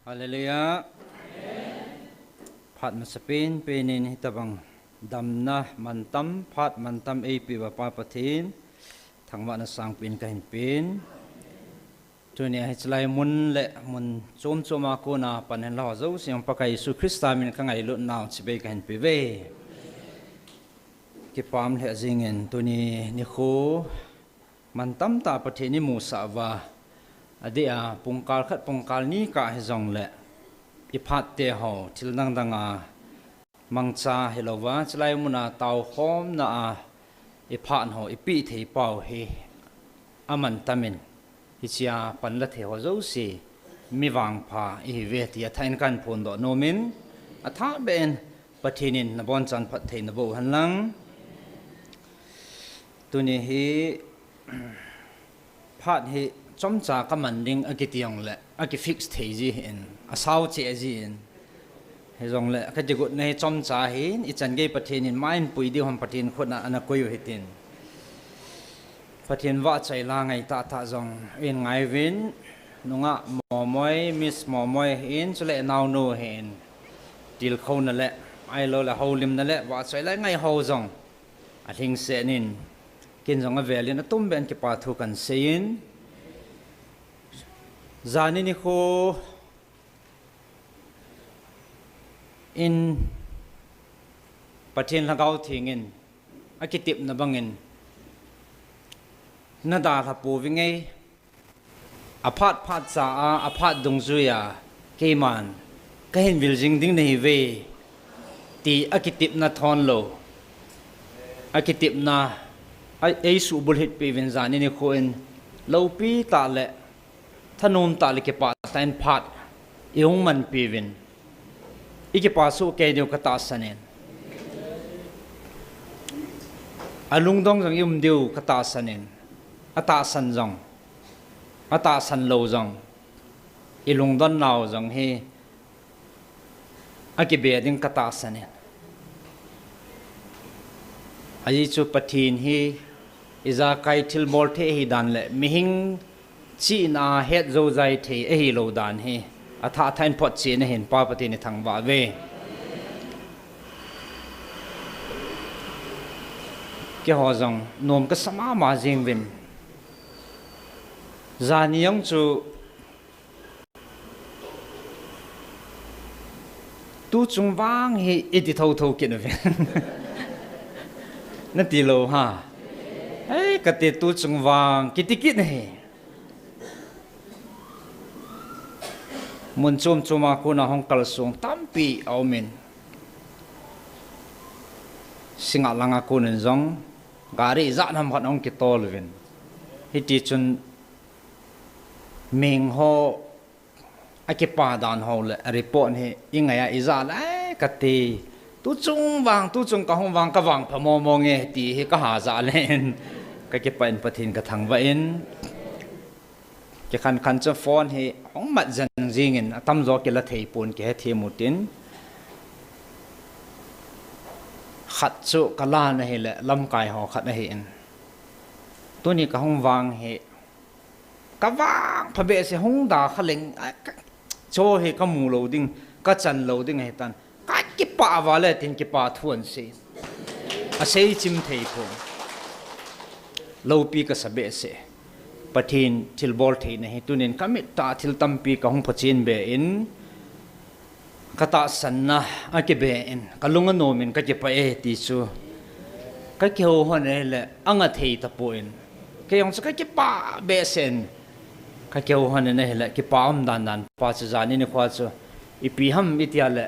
Hallelujah. Phat masapin penin hitabang damna mantam phat mantam epi bapa pathin thangwa na sangpin kahin pin tunia hichlai mun le mun chom choma ko na panen la zo siang pakai Yesu Krista min ka ngai lu naw chibe kahin pe ve ki pam le jingen tuni ni kho mantam ta pathini mu sa wa adia pungkal khat pungkal ni ka he zong le iphat te ho thil nang danga mangcha helowa chlai muna taw khom na a iphan ho ipi thei pau he aman tamin hichia panla the ho zo si mi wang pha I ve ti thain kan phun do nomin atha ben pathinin na bon chan phat thei na bo hanlang tuni hi phat hi chom cha ka man ding akitiang le aki fix thei ji in asau che ji in he jong le ka jigut nei chom cha hi I chan ge pathin in main pui di hom pathin khona ana koyu hitin pathin wa chai la ngai ta tha jong in ngai win nunga mo moi miss mo moi in chule naw no hen til khona le ai lo la holim na le wa chai la ngai ho jong a thing se nin kin jong a velin atum ben ki pa thu kan sein zani ni kho in pathin lagau thingin akitip na bangin na da tha pu wingai aphat phat cha a aphat dungzuya keman kahin building ding nei ve ti akitip na thon lo akitip na ai su bul hit pe wen zani ni kho in lo pi ta le thanum ta le ke pa tain phat iung man pi win ike pa su ke dio ka ta sanen alung dong jang yum dio ka ta sanen ata san jong ata san lo jong ilung don naw jong he ake be ding ka ta sanen ai chu pathin hi iza kai thil mol the hi dan le mihing chi na het zo zai the e hi lo dan he atha thain pot chi na hin pa pati ni thang wa ve ke ho jong nom ka sama ma jing win zaniang chu tu chung wang hi iti thau thau kin ve na ti lo ha ai ka te tu chung wang kitikit ne mun chom choma ko na hong kal sung tampi aumin singa langa ko nen jong gari za nam khat ong ki tol vin hiti chun ming ho akipa dan ho le report he ingaya iza la ka ti tu chung ka hong wang ka wang phamo mo nge ti he ka ha za len ka ke pain pathin ka thang wa in ke khan cha phone he hong mat jan jing in atam zo ke la thei pun ke the mutin khat chu kala na he le lam kai ho khat na he in tu ni ka hong wang he ka wang phabe se hong da khaleng cho he ka mu lo ding ka chan lo ding he tan ka ki pa wa le tin ki pa thuan se a sei chim thei pho lo pi ka sabe se pathin thil bol thei na hi tunin kamit ta thil tampi ka hong phachin be in kata sanna ake be in kalunga nomin ka ke pa e ti chu ka ke ho hone le anga thei ta po in ke yong ka ke pa be sen ka ke ho hone ne le ke pa am dan pa chu jani ni khwa chu ipi ham itia le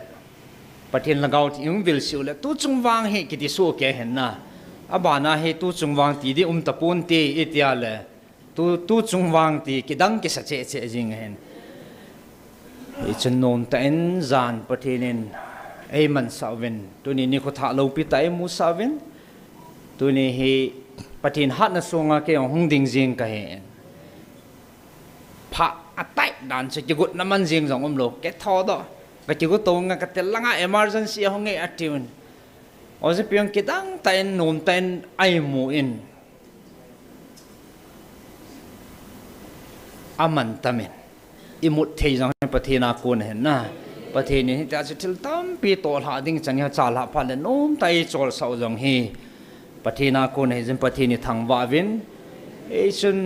pathin lagaut yung vil siu le tu chung wang he ki ti su ke hen na abana he tu chung wang ti di tapun ti itia le tu chung wang ti kidang ki sa che jing hen I chun nom ta en zan pathinin ai man sawin tuni ni ko tha lo pi tai mu sawin tuni hi pathin hat na songa ke hong ding jing ka hen pha atai dan che gut na man jing jong lo ke tho do ka chi go to nga ka tel langa emergency hong e atin o se piang kidang ta en nom ta en ai mu in aman tamin imut thei jang pathina kun hen na pathini ta chil tam pi tol ha ding chang cha la pha le nom tai chol sau jong hi pathina kun he jin pathini thang wa vin e chun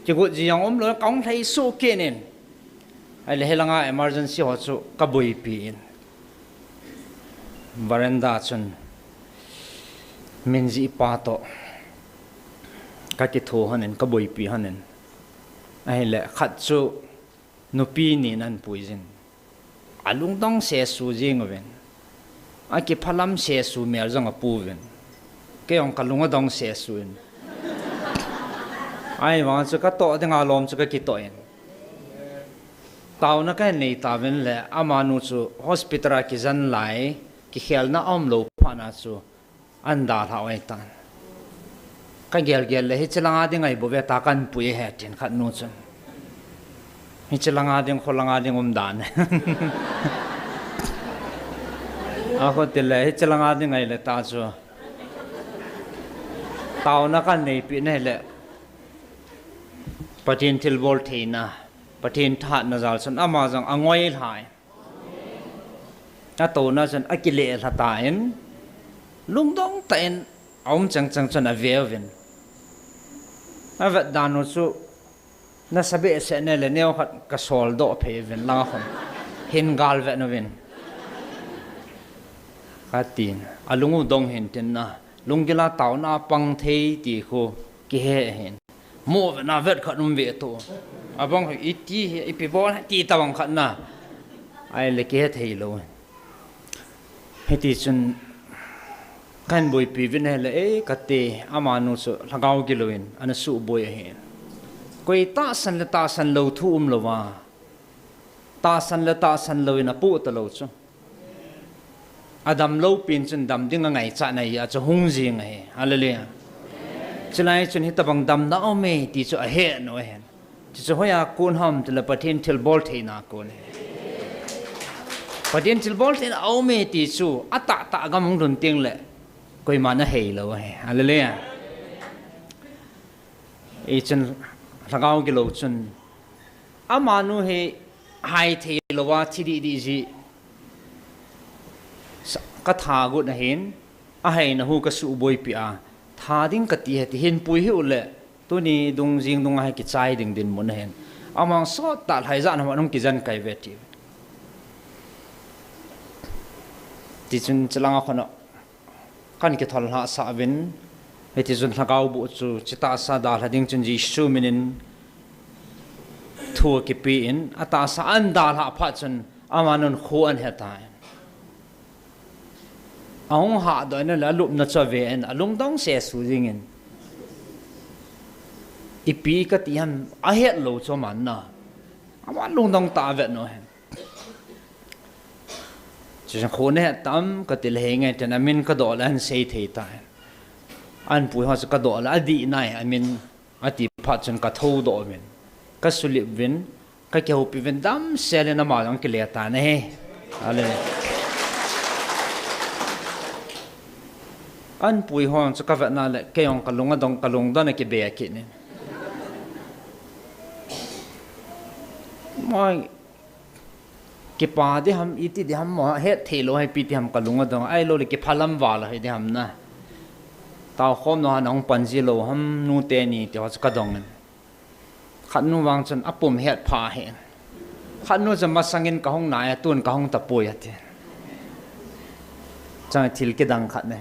chigu ji yang om lo kong thai su ke nen ai le helanga emergency ho chu kabui pi in varanda chun minji pa to ka ki tho hanen kabui pi hanen ai le khat chu nupi ni nan puizin alung dong se su jing ven a ki phalam se su mer jang a pu ven ke ong kalunga dong se su in ai wa chu ka to de nga lom chu ka ki to en taw na ka nei ta ven le amanu chu hospital ki zan lai ki khel na om lo phana chu anda tha wai tan ka gel gel le hi chalanga de ngai bo ve ta kan pui he tin khat nu chu hi chalanga ding kholanga ding dan a ko te le hi chalanga ding ngai le ta chu taw na kan nei pi ne le patin til bol theina patin tha na zal san ama jang angoi hai ta to na san akile la ta en lung dong ta en om chang chang chan a vevin avat danu chu na sabe se ne le neo khat ka sol do phe ven la khon hin gal ve no ven katin alungu dong hin tin na lungila taw na pang thei ti kho ki he hen mo na vet khat num ve to abang iti ipi bol ti tawang khat na ai le ke thei lo heti chun kan boy pi vin hele e kate amanu so lagaw giloin ana su boy hen koi ta san lo thu lo wa ta san lo in a pu ta lo chu adam lo pin chun dam ding ngai cha nai ya chu hung ji ngai hallelujah chlai chun hi tabang dam na o me ti chu a he no hen ti chu hoya kun ham tla pathin thil bol theina kun pathin thil bol theina o me ti chu ata ta ga mong dun ting le koi mana hei lo he hallelujah e chun lagaw gi lo chun amanu he hai the lo wa thi di ji ka tha gu na hin a hei na hu ka su boi pi a tha ding ka ti he ti hin pui hi ule tu ni dung jing dung hai ki chai ding din mun hen amang so ta hai za na ma nong ki jan kai ve ti chun chalanga khono kan ki thol ha sa vin heti zun lagaw bu chu chita sa dal hading chun ji su minin thu ki pi in ata sa an dal ha pha chun amanun khu an hetai ong ha do na la lup na cha ve en alung dong se su jing in ipi ka ti han a het lo cho man na ama lung dong ta ve no hen chỉ rằng khôn hết tắm cái tiền lệ nghe cho nên mình cái đó là anh xây thế ta anh bùi họ sẽ cái đó là đi này anh mình anh đi phát triển cái thâu đó mình cái số liệu viên cái kiểu bị viên đam xe lên nằm ở cái lệ ta này anh bùi họ sẽ cái vật nào là cái ông cái lông đó là cái bè kia này mọi cái pa đi ham ít đi ham mà hết thế lo hay pi đi ham kalunga dong ai lo cái phalam wala hay đi ham na tao khom nó nong panji lo ham nu te ni thì họ cái dong khát nu wang chân apum hết pa hết khát nuจะมาsangin ka hong na tuan ka hong tapoi at chẳng thil cái dang khát này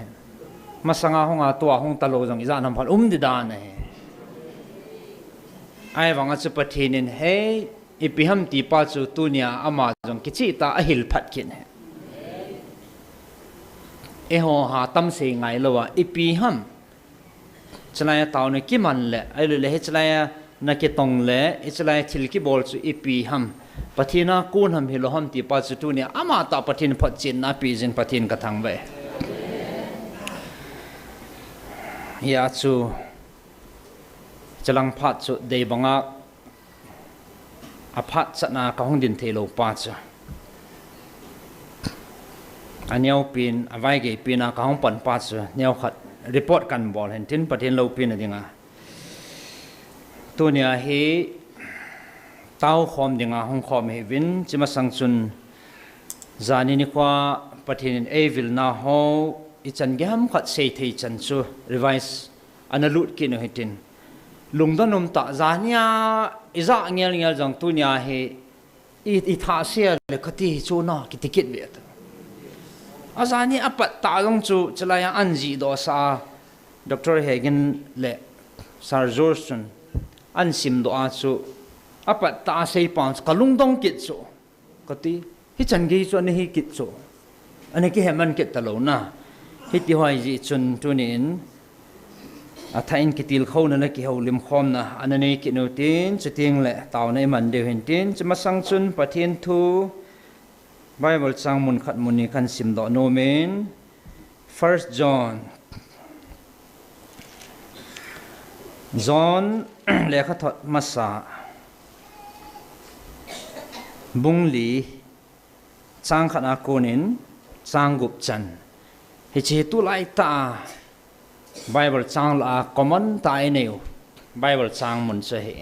mà sanga hong tua hong talo dong izan ham phal đi đan này ai wang chu pathinin hey ipiham ti pa chu tunia ama jong kichi ta ahil phat kin he e ho ha tam se ngai lowa ipiham chlaya taw ne ki man le ai le he chlaya na ki tong le e chlaya thil ki bol chu ipiham pathina kun ham hi lo ham ti pa chu tunia ama ta pathin phat chin na pi jin pathin ka thang ve ya chu chalang phat chu dei banga aphat chana ka hong din thelo pa cha anyau pin avai ge pina ka hong pan pa cha nyau khat report kan bol hen tin pathin lo pin adinga tunia hi tao khom dinga hong khom he vin chima sangchun zani ni kwa pathin evil na ho ichan gam khat sei thei chan chu revise analut ki no hitin lungdanom ta zania iza ngel ngel jang tu nya he i tha sia le khati chu na ki ticket be ta azani apat ta long chu chalaya anji do sa Dr. Hagen le Sir Johnson an sim do a chu apat ta sei pans kalung dong kit chu kati hi chan gi chu ne hi kit chu ane ki heman kit talo na hi ti hoi ji chun tunin a thain kitil khona na ki holim khom na anane ki no tin chiting le taw nei man de hin tin chma sang chun pathin thu Bible chang mun khat mun ni kan sim do no men 1 John le kha thot masa bungli chang khana konin chang gup chan hi chi tu lai ta Bible chang la common tai neu Bible chang mun che he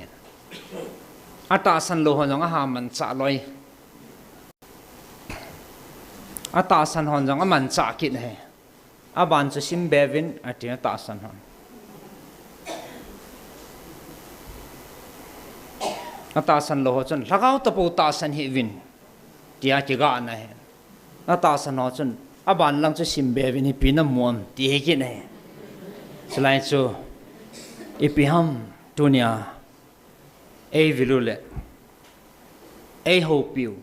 ata san lo hon jong ha man cha loi ata san hon jong man cha kit he aban chu sim bevin atia ta san hon ata san lo chon lagau ta po ta san hi vin tia ki ga na he ata san ho chon aban lang chu sim bevin hi pinam muam ti he ki ne Selain itu, ipiham dunia, vilule, hopiu,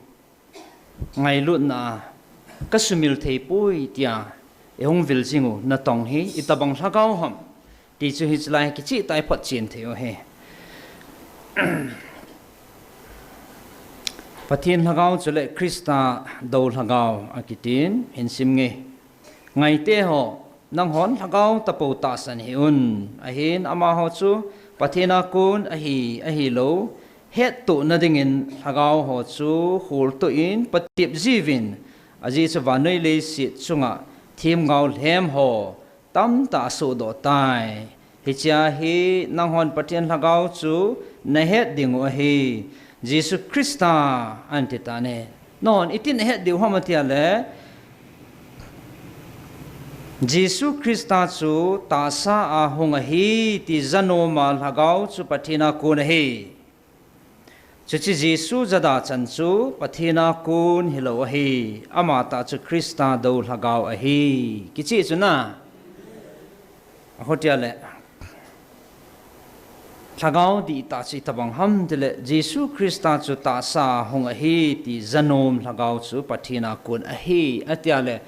ngai lut na, kasumil tepui dia, hong vil jingu na tong hi itabang sagau ham, di chu hi selain kecil tai pot cien teo he. Patien sagau cule Krista dol sagau akitin hinsim nge, ngai te ho. Nang hon hagaw tapo tasan hiun ahin ama ho chu pathina kun ahi lo het tu na dingin hagaw ho chu hul tu in patip jivin aji chu vanoi le si chunga thim gaw hem ho tam ta so do tai hi cha hi nang hon pathian hagaw chu na het ding o hi Jesus Krista antitane non itin het diu hamatia le Jesus Krista chu ta sa a hong hi ti zano mal hagaw chu pathina kun hi chuchi Jesus zada chan chu pathina kun hilo hi ama ta chu Krista do hagaw a hi kichi chu na hotiale hagaw di ta chi tabang ham dile Jesus Krista chu ta sa hong hi ti zanom hagaw chu pathina kun a hi atiale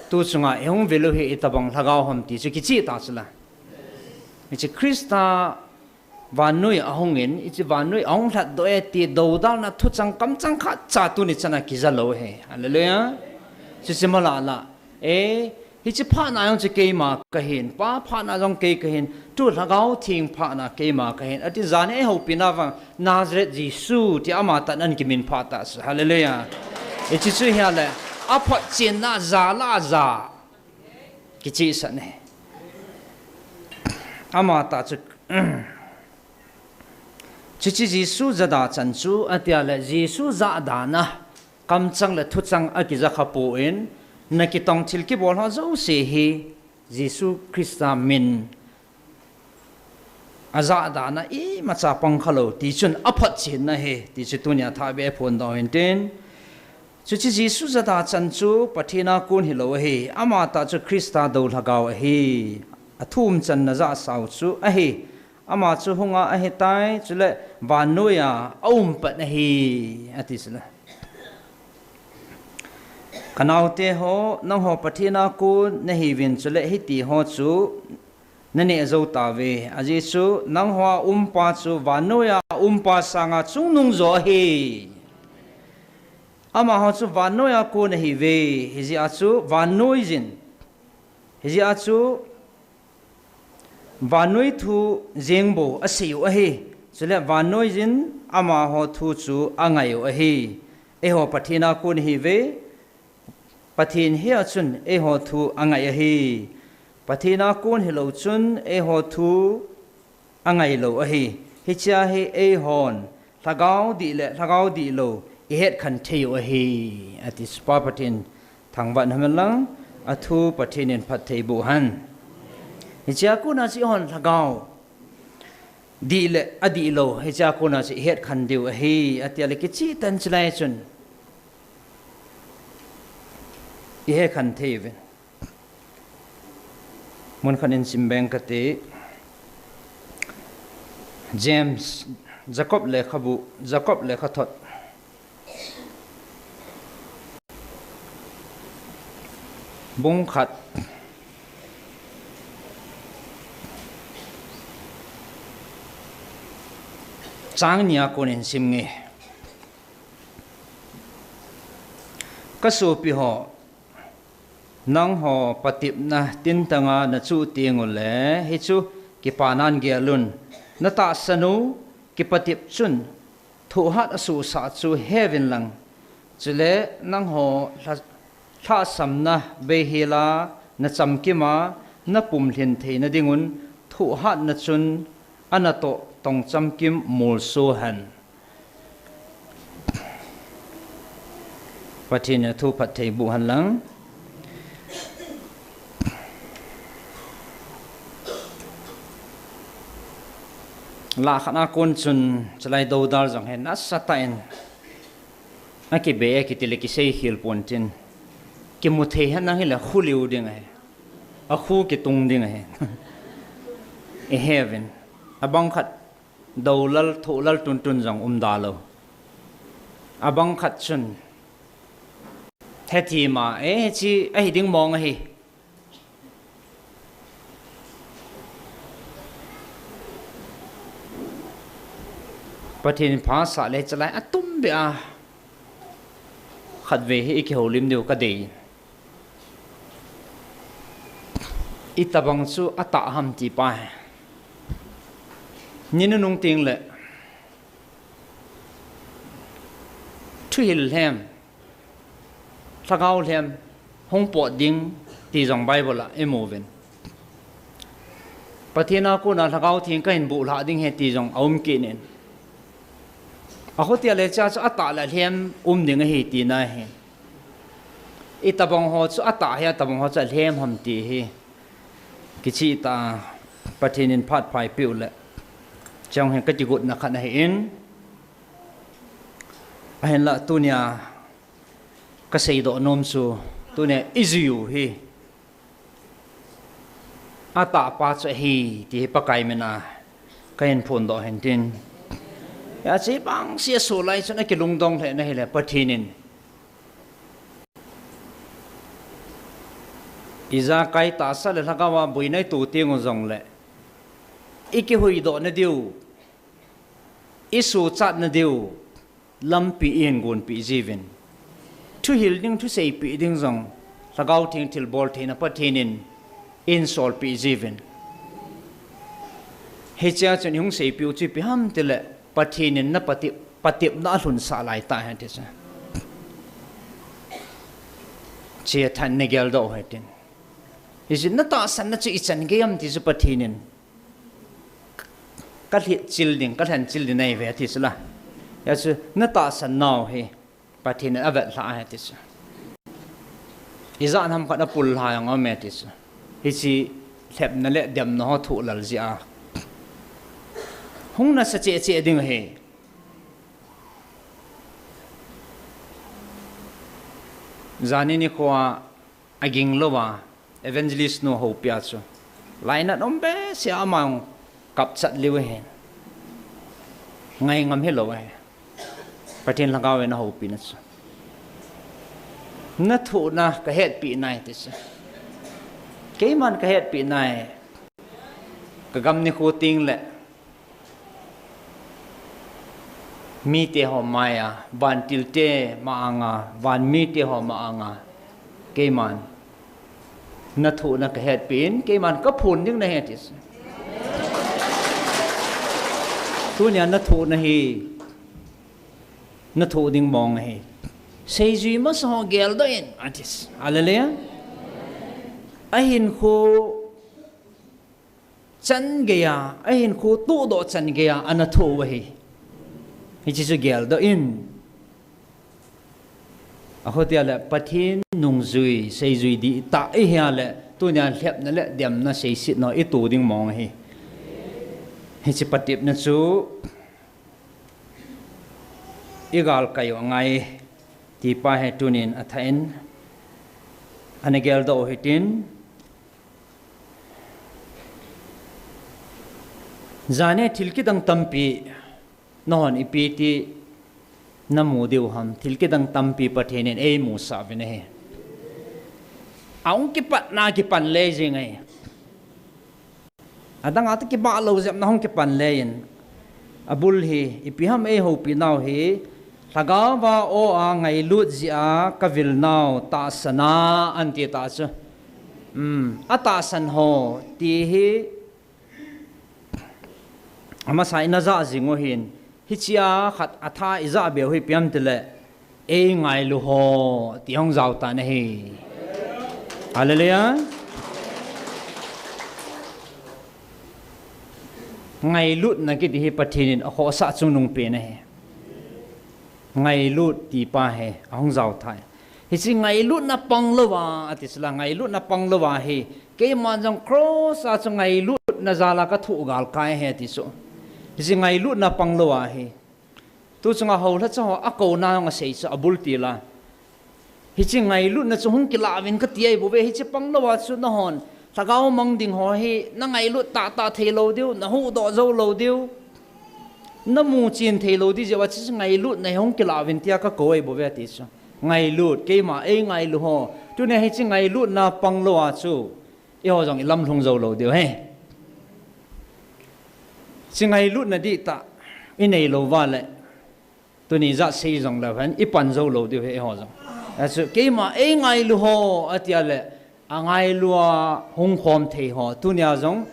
tu chunga ehong velu he itabang lagaw hom ti chu kichi ta chula ichi Krista vanui ahongin ichi vanui ahong that do e ti do dal na thu chang kam chang kha cha tu ni chana kizalo he hallelujah chi simala la ichi pha na yong chi ke ma kahin pa pha na jong ke kahin tu lagaw thing pha na ke ma kahin ati zane ho pinawang Nazareth Jesu ti amata nan kimin pha ta hallelujah ichi chu hiale apa cina zala za kici sana ama ta cuk cici Jesu zada chanchu atiala Jesu za dana kamchang le thuchang akiza khapuin nakitong thilki bol ha zo se hi Jesu Krista min aza dana i macha pangkhalo ti chun aphat chin na he ti chitunya thabe phon do hinten Chuchi Jesu zada chanchu pathina kun hilo hi ama ta chu Krista do lagaw hi athum chan na za saw chu a hi ama chu hunga a hi tai chule vanuya pat na hi atisla kanaute ho nang ho pathina kun na hi win chule hi ti ho chu nani azo ta ve aji chu nang ho pa chu vanuya pa sanga chung nung zo hi ama ho chu vanoya ko na hi ve hizi achu vanoizin hizi achu vanoi thu jengbo asiu a hi chule vanoizin ama ho thu chu angayo a hi e ho pathina ko na hi ve pathin hi achun e ho thu angai a hi pathina kun hi lo chun e ho thu angai lo a hi hi cha hi e hon thagau di lo i het khan theu a hi atis pa patin thangban hamelang athu patinin phathei bu han hicha ku na si hon thagau di le adi lo hicha ku na si het khan deu a hi atiale ki chi tan chlai chun i he khan thei mun khanin simbeng kate James Jacob le khabu Jacob le khathot bung khat chang nia konin simnge kasu pi ho nang ho patip na tin tanga na chu tiengul le hi chu ki panan ge alun na ta sanu ki patip chun thu hat asu sa chu heaven lang chule nang ho tha samna be hila na chamkima na pumhlin theina dingun thu hat na chun anato tong chamkim mul so han pathina thu pathei bu han lang la khana kon chun chalai do dar jang hen asatain aki be ki tile ki sei hil pontin ki muthe han nang hila khuliu ding hai a khu ki tung ding hai e heaven abang khat dolal tholal tun tun jang dalo abang khat chun thethi ma e chi ai ding mong hi pathin pha sa le chalai atum be a khat ve hi ki holim deu ka dei itabang chu ata ham ti pa ninu nung ting le thuil hem thagau hem hong po ding ti jong bible la emoven pathina ko na thagau thing ka hin bu la ding he ti jong aum ki nen a khotia le cha ata la hem ding he ti na he itabang ho chu ata he tabang ho cha hem ham ti he kichi ta pathinin phat phai piu le chang hen ka ti gut na khan he in a hen la tunia ka sei do nom su tunia iziu hi ata pa cha hi ti pa kai mena ka hen phun do hen tin ya chi bang sia so lai chana ki lungdong the na hele pathinin iza kai ta sa le lagawa buinai tu tingu zong le iki hui do na diu isu chat na diu lampi in gun pi jivin thu hil ding thu sei pi ding zong lagaw thing til bol thina pathinin in sol pi jivin hecha chen hung sei pi chi pi ham tele pathinin na patip na hlun sa lai ta ha ti sa che than ne gel do hetin is na ta san na chi chan ge yam ti su pathinin ka hi childing ka than childing nei ve ti sala ya chu na ta san naw he pathin avet la ha ti sa iza nam ka na pul ha yang ame ti sa hi chi thep na le dem no thu lal ji a hung na sa che che ding he zani ni ko aging lowa evangelist no ho pia chu laina nombe se amang kap chat liwe hen ngai ngam hello he patin lagaw na ho pi na chu na thu na ka het pi nai ti sa ke man ka het pi nai ka gam ni ko ting le mi te ho maya van til te ma anga van mi te ho ma anga ke man na thu na ka het pin ke man ka phun ding na het is tu nya na thu na hi na thu ding mong hi sei ji ma so gel do in atis hallelujah ahin khu chan ge ya ahin khu tu do chan ge ya ana thu wa hi hi chi chu gel do in a hotia le pathin nung zui sei zui di ta e hia le tu nya hlep na le dem na sei sit no i tu ding mong hi chi patip na chu igal kayo ngai ti pa he tunin athain anegel do hitin zane thilki dang tampi non ipiti namu deu ham thilki dang tampi pathenin ei mu sa vene he aung ki pat na ki pan le jingai adang at ki ba lo zep na hong ki pan le yin abul hi ipiham ei ho pi naw hi thagawa o a ngai lut zia kavil naw ta sana anti ta chu ata san ho ti hi ama sai na za zingo hin hichia khat atha iza be hui piam tele e ngai lu ho ti hong zau ta ne hi hallelujah ngai lut na ki hi pathinin a kho sa chung nung pe ne he ngai lut ti pa he hong zau thai hi chi ngai lut na pang lo wa ati sala ngai lut na pang lo wa he ke man jong cross a chu ngai lut na zala ka thu gal kai he ti so hi ngai lut na pang lo wa he tu chunga ho la chaw a ko na nga sei cha abul ti la hi chi ngai lut na chu hung ki la win ka ti ai bo be hi chi pang lo wa chu na hon thagao mong ding ho hi na ngai lut ta ta thei lo diu na hu do zo lo diu na mu chin thei lo di je wa chi ngai lut na hung ki la win tia ka ko ai bo be ti chu ngai lut ke ma e ngai lu ho tu ne hi chi ngai lut na pang lo wa chu e ho jong i lam thong zo lo diu he chi ngai lut na di ta i nei lo wa le tu ni za sei jong la han i pan zo lo diu he ho jong a chu ke ma e ngai lu ho atia le angai lua hung khom thei ho tu nya jong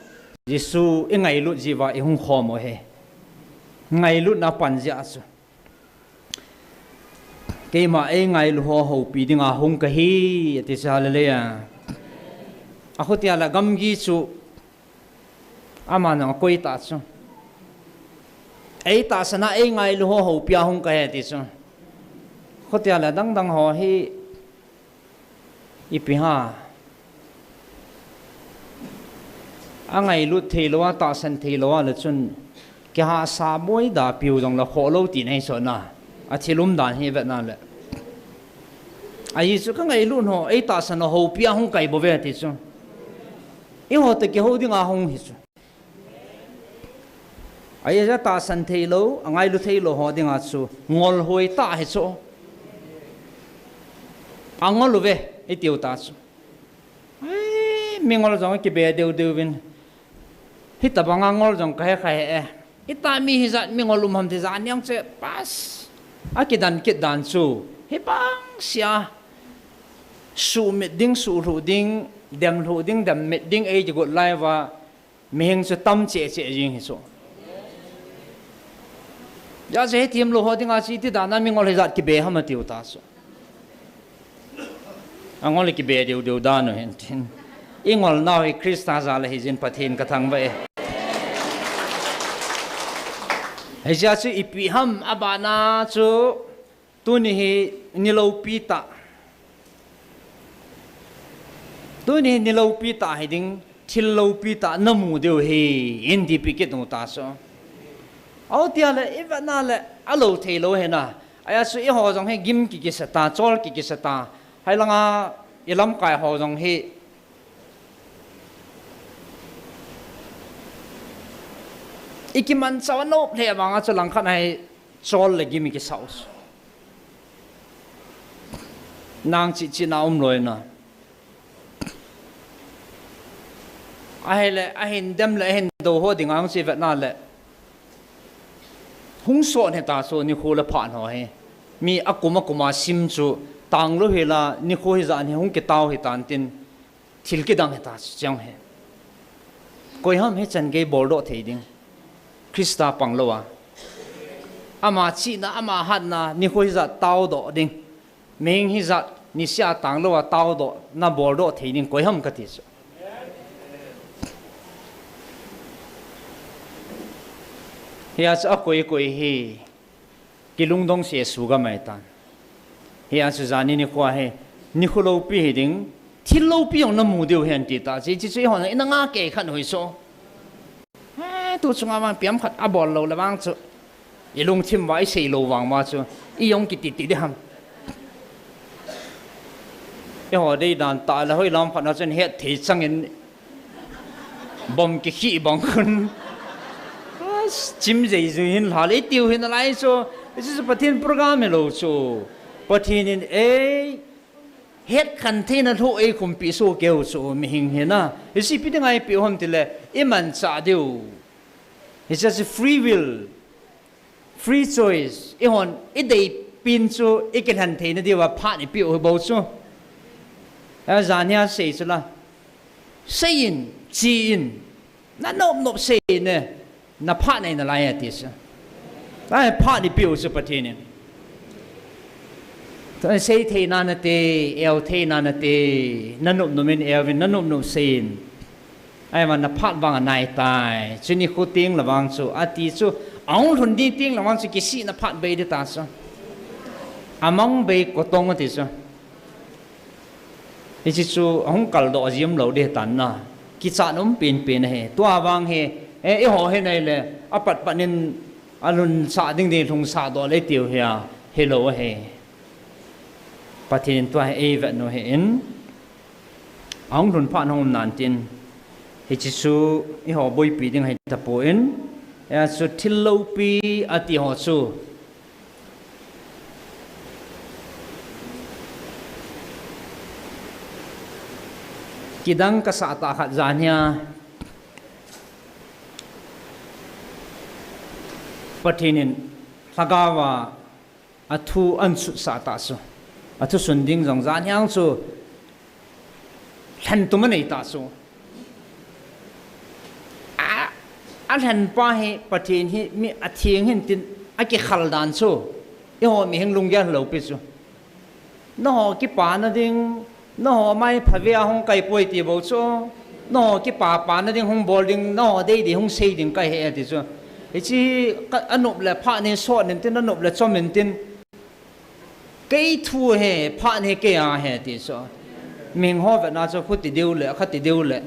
jisu e ngai lu jiwa e hung khom ho he ngai lu na pan ja chu ke ma e ngai lu ho pi dinga hung ka hi ati sa le ya a khotia la gam gi chu ama na koi ta chu ei ta sana e ngai lu ho pia hung ka he ti chu khotia la dang dang ho hi ipiha angai lut thei lo ta san thei lo la chun ke ha sa boi da piu dong la kho lo ti nei so na a thilum dan he vet na le ai chu ka ngai lu no ei ta san ho pia hung kai bo ve ti chu e ho te ke ho ding a hung hi chu ai ja ta san thei lo angai lu thei lo ho ding a chu ngol hoi ta he chu angol lu ve e tiu ta chu ai mi ngol jong ki be deu deu vin hita banga ngol jong ka khai e ita mi hizat mi ngolum ham te za nyang che pas akidan kit dan chu he bang sia su mit ding su ru ding dem ru ding dem mit ding e ji gut lai wa mi heng chu tam che che jing hi so ya je tiam lo ho ding a chi ti da na mi ngol hizat ki be ham ti uta so angol ki be deu deu da no hen tin ingol naw hi krista za la hi jin pathin ka thang ba e heja chu ipi ham abana chu tu ni hi nilo pita tu ni nilo pita hi ding thil lo pita namu deu hi indi pikit no ta so au tia le evana le alo thei lo he na aya chu i ho jong he gim ki sa ta chol ki sa ta hai langa ilam kai ho jong hi ikiman sawanop le manga chu lang khan hai chol le gimi ki saus nang chi chi na loi na le ahin dem le hen do ho ding ang chi vet na le hung so ne ta so ni khula phan ho he mi akuma sim chu tang lo hela ni kho hi za ni hung ke taw hi tan tin thil ki dang he ta chang he koi ham he chan ge bol do thei ding krista panglowa ama chi na ama hat na ni khoi za taw do ding meng hi za ni sia tang lowa taw do na bol do thei ding koi ham ka ti so hiya cha koi hi lung dong se suga mai tan he a su zani ni kwa he ni khulo pi he ding thil lo pi ong na mu deu hen ti ta chi chi hon ina nga ke khan hoi so tu chunga ma piam khat a bol lo lawang chu ilung thim wai sei lo wang ma chu i yong ki ti de ham e ho dei dan ta la hoi lam khat na chen het thei chang in bom ki khi bong kun chim dei zu hin la le tiu hin lai so this is a pathin program lo so pathin in e het kan the na tho e kum pi so keu so mi hing he na si pi de ngai pi hom ti le e man cha deu it's just a free will free choice e hon e dei pin so e ken han the na de wa pha ni pi o bo so a zania sei so la sei in chi in na nop sei ne na pha nei na lai ati sa lai pha ni pi o so pathin ni to sei the na na te el the na na te na nup no min elvin na nup no sein ai man na phat wang nai tai chini khu ting la wang chu ati chu ong thun di ting la wang chu ki si na phat be de ta so among be ko tong ati so e chi chu ong kal do jim lo de tan na ki cha nom pin pin he to awang he e ho he nei le apat panin alun sa ding ding thung sa do le tiu he hello he pathin tua e vet no he in ong run phan hom nan tin he chi su i ho boi pi ding he ta po in ya su thil lo pi ati ho su kidang ka sa ta khat zania pathinin thagawa athu an su sa ta su athu sunding jong zan yang chu than tu man ei ta chu a than pa he pathin hi mi a thieng hin tin a ki khal dan chu e ho mi heng lung ya lo pi chu no ho ki pa na ding no ho mai phavia hong kai poi ti bo chu no ho ki pa na ding hong bol ding no ho dei di hong sei ding kai he ti chu e chi anup le pha ne so nen tin anup le chom nen tin cái thu hè phản hè cái à hè thì sao mình hoa Việt Nam cho khut ti điêu lệ khát ti điêu lệ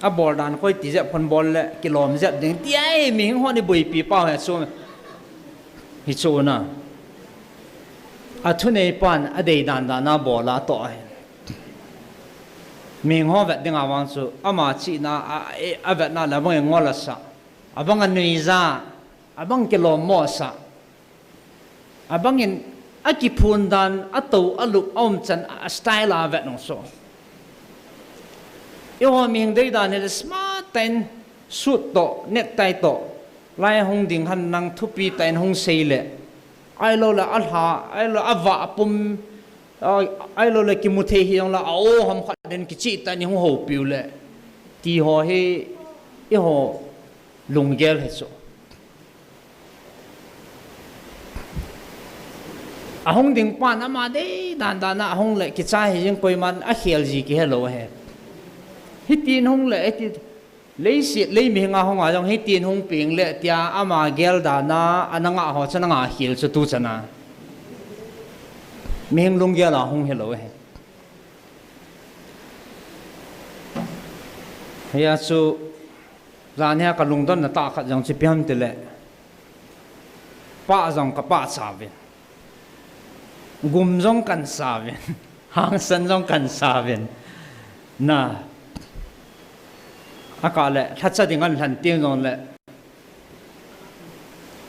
à ball đàn khơi ti dẹp phần ball lệ cái lom dẹp đến tiai mình hoa đi bùi pi bao hè so hi so na à thu này pan à đây đàn đàn na ball la to mình hoa Việt Nam awang so à mà chị na à Việt Nam là bang ngô la sa à bang anh nuôi ra à bang cái lom mo sa à bang in aki phun dan ato alup om chan style a vet no so yo ming dei dan ne smart ten suit to net tai to lai hong ding han nang thupi ten hong sei le ai lo la alha ai lo awa pum ai lo le ki mu the hi la o ham khat den ki chi ta ni hong ho piu le ti ho he i ho lung gel he so ahong ding pan ama de dan dan na ahong le ki cha hi jing koi man a khel ji ki hello he hi tin hong le ti lấy xịt lấy mình ngà hong à trong hết tiền hong ping lệ tia ama gel da na ananga ho chana nga hil chu tu chana mình lung gel la hong hello he ya chu ran ha ka lung don na ta khat jong chi piam te le pa jong ka pa cha ve gum jong kan sa ve hang san jong kan sa ve na akale thatcha dingan hlan tiang non le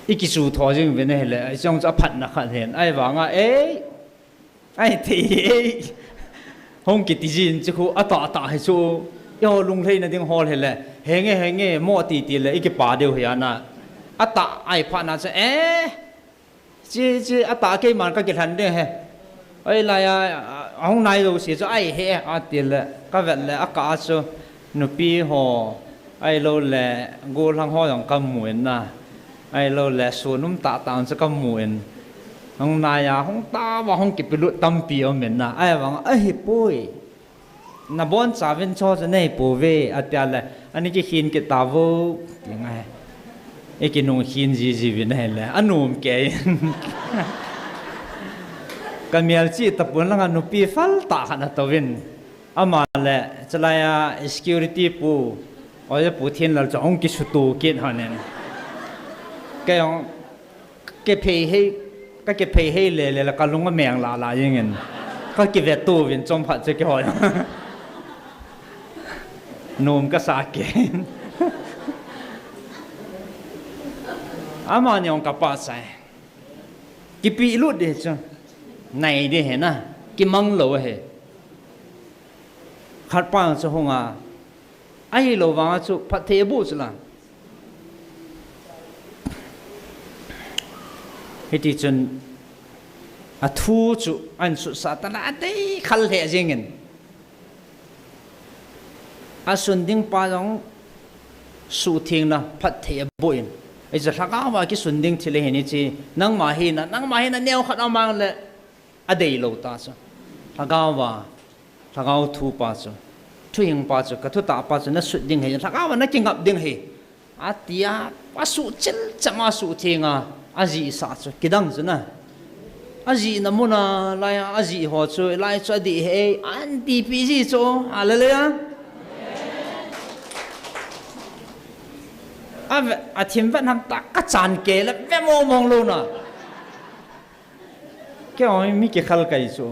ikisu tho jing ve ne le ai jong cha phat na kha hen ai wanga ai thi hong ki ti jin chu ata ta he chu yo lung thei na ding hol he le henge mo ti ti le iki pa deu he na ata ai pha na cha chi ata ke man ka ki hlan de he ai la ya hong nai lo si cho ai he a ti le ka vet le aka chu nụ pi ho ai lo le go lang ho yang kam muen na ai lo le su num ta ta sa kam muen hong na ya hong ta wa hong ki pilu tam pi o men na ai wang a hi pui na bon cha ven cho cha nei pu ve atia le ani ki hin ki ta vo ti ngai cái nông hiên gì vậy này là anh nôm cái cái miếng chỉ tập bốn là anh pi phal ta khăn tao vin ama là cho lại security pu ở pu thiên là cho ông cái số tu kiện họ nên cái ông cái pay hay là cái lông cái miệng là như thế cái việc tu vin trong phát cho cái họ nôm cái sao cái ama nyong kapasai ki pi lu de cho này đi hè na ki mang lo he khat pa cho honga ai lo wa chu phat the bu chu la he ti chun a thu chu an su satana dei khal he jingen a sun ding pa jong su thing na phat the bu inไอ้จะทักเอาว่าคิดสุดดิ้งที่เลยเห็นจีนั่งมาเห็นแนวขัดเอามาเลยอดีตโลตาจ้ะทักเอาว่าทักเอาทูปัจจุทุยงปัจจุก็ทุตาปัจจุนั่นสุดดิ้งเห็นทักเอาว่านั่งกินกับดิ้งเห็นอาทิตย์ว่าสุดจิลจะมาสุดเทียงอาจีสัจจุกิดังจ้ะนะอาจีน้ำมันอะไรอาจีหัวจุไล่จุดีเฮอันดีปีจีจุอะไรเลยอ่ะอาทิมวันทำตากระจานเกล้แวมองลูน่ะแกอ๋อมีกี่ขลักกันอยู่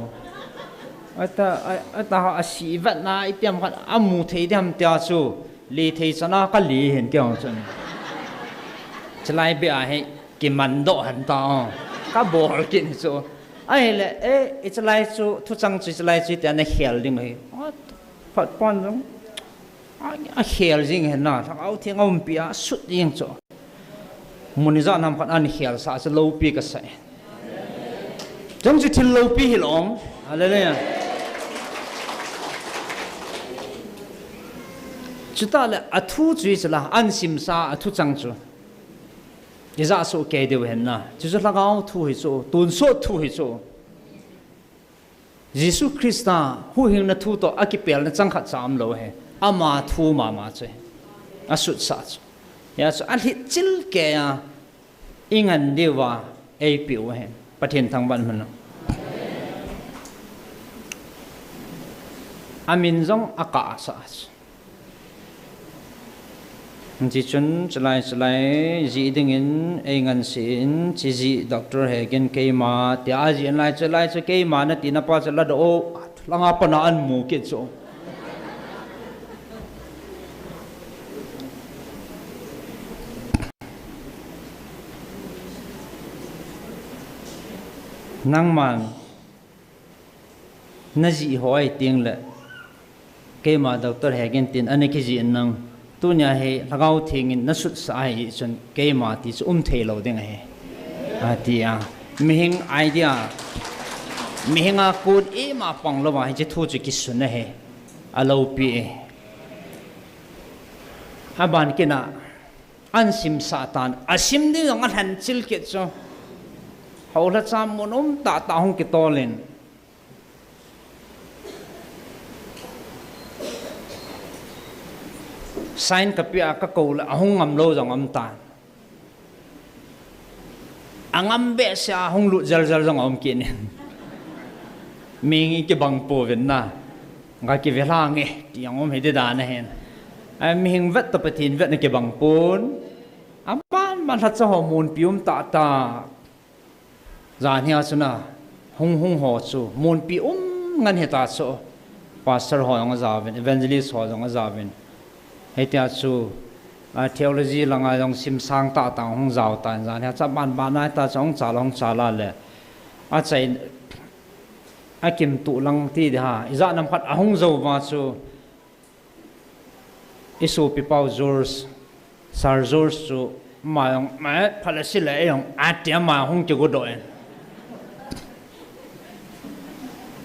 แต่อาชีพวันน่ะไอ้เปียมกันอามูเทียมเตียจูลีเทียชนะก็ลีเห็นแกอ๋อจนจะไล่ไปให้กินมันโดหันตาก็บอกกินจูไอ้เลยจะไล่จูทุกจังจะไล่จูแต่ในเขียนดิ้งเลยพัดป้อนตรงเขียลจริงเห็นนะถ้าเอาเที่ยงเอาเปียสุดยิ่งจ่อมุนิจานำพันอันเขียลสาจะโลปีก็ใส่จังจะทิ้งโลปีหิลองอะไรเนี่ยจุดต่อเลยอัทุจุยจะละอันซิมซาอัทุจังจ่อยิ่งจะสู้เกยเดียวเห็นนะจุดละเอาทุหิจ่อตุนโซทุหิจ่อยิสุคริสต์หูหิงนัทุต่ออากิเปียลนัจังขัดสามโลเหอามาทูมาเจอาสุดสัจยาสุอันที่จิลเกียอิงันเดียวว่าไอปิวเห็นประเทศทางบ้านมันอามินจงอากาศสัจจีจุนจะไล่จีดึงอินไอเงินสินจีด็อกเตอร์เฮกินเกยมาที่อาจีนไล่จะเกยมานั่นที่นับว่าจะละโดลังอาปนาอันมูกิจโซนั่งมันน่าจีหัวไอติงเลยเกมาดร.เฮกินตินอันนี้คือจีนนั่งตัวเนี่ยเฮลักเอาทิ้งน่าสุดสายจนเกมาที่จะเทลเอาเด้งเฮที่มีหิงไอเดียมีหิงอากูดมาปังลว่าให้จะทูจะกิสุนเฮอาลูปีอาบานกินะอันซิมซาตานอาซิมดีงอันหันจิลกิจโเขาละจำมันตาหงกิโตเลนไซน์กับพี่อาก็กูละหงงำโลจังงำตาอังงำเบสอาหงลุจัลจังงำกินมีงี้กี่บังปูวินนะก็กี่เวลาเงี้ยที่ยังไม่ได้ด่านะเห็นมีหิงเวทตะปะทินเวทในกี่บังปูนบ้านมันทัดจะฮอร์โมนพิวมตาจานเฮียสุนะหงหัวจูมูลปีงันเหตุสูพาสเตอร์หอยงจาวินเอเวนเจลิสหอยงจาวินเหตุสูเทโอโลจีหลังไอ้งซิมสังตาต่างหงจาวตันจานเฮียจับบ้านนั้นตาจงจ่าลงจ่าละเลยอาใจอากิมตุลังที่เดียอิจานำพัดหงจาวมาจูอิสูปิปาวจูร์สซาร์จูร์สจูมาพัลสิเลย์งอาเตียมาหงจูกุดอย